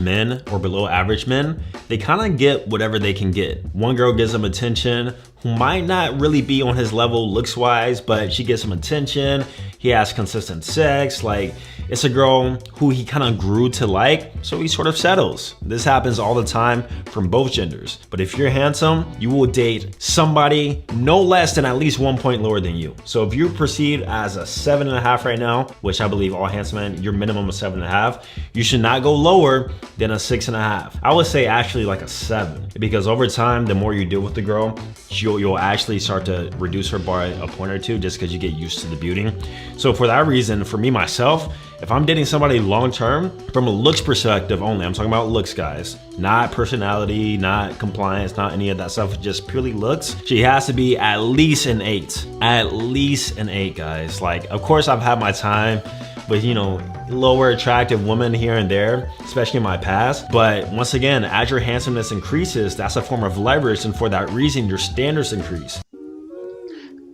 men or below average men, they kind of get whatever they can get. One girl gives him attention who might not really be on his level looks wise, but she gets him attention. He has consistent sex. Like, it's a girl who he kind of grew to like, so he sort of settles. This happens all the time from both genders. But if you're handsome, you will date somebody no less than at least 1 point lower than you. So if you're perceived as a 7.5 right now, which I believe all handsome men, your minimum is 7.5, you should not go lower than a 6.5. I would say actually like a 7, because over time, the more you deal with the girl, you'll actually start to reduce her by a point or two just because you get used to the beauty. So for that reason, for me myself, if I'm dating somebody long-term, from a looks perspective only, I'm talking about looks, guys, not personality, not compliance, not any of that stuff, just purely looks, she has to be at least an 8. At least an 8, guys. Like, of course, I've had my time with, you know, lower attractive women here and there, especially in my past. But once again, as your handsomeness increases, that's a form of leverage, and for that reason, your standards increase.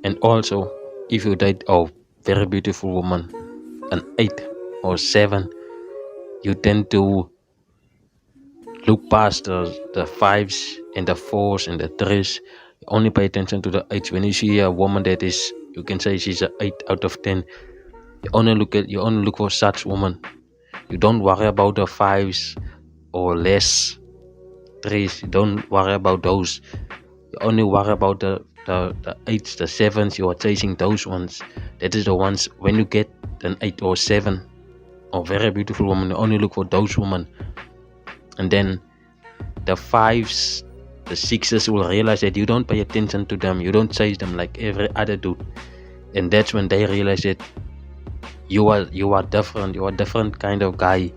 And also, if you date a very beautiful woman, an 8 or 7, you tend to look past the 5s and the 4s and the 3s. You only pay attention to the 8s. When you see a woman that is, you can say she's an 8 out of 10, you only look for such woman. You don't worry about the 5s or less 3s. You don't worry about those. You only worry about the 8s, the 7s. You are chasing those ones. That is the ones, when you get an 8 or 7 or very beautiful woman, you only look for those women. And then the 5s, the 6s will realize that you don't pay attention to them. You don't chase them like every other dude. And that's when they realize that you are different. You are a different kind of guy.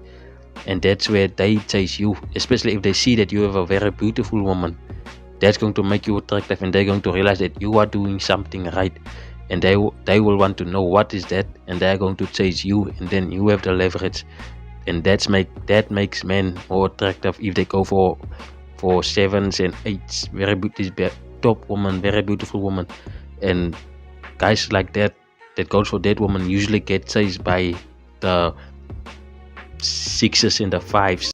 And that's where they chase you, especially if they see that you have a very beautiful woman. That's going to make you attractive, and they're going to realize that you are doing something right, and they will want to know what is that, and they're going to chase you, and then you have the leverage, and that makes men more attractive if they go for 7s and 8s, very top woman, very beautiful woman. And guys like that goes for that woman usually get chased by the 6s and the 5s.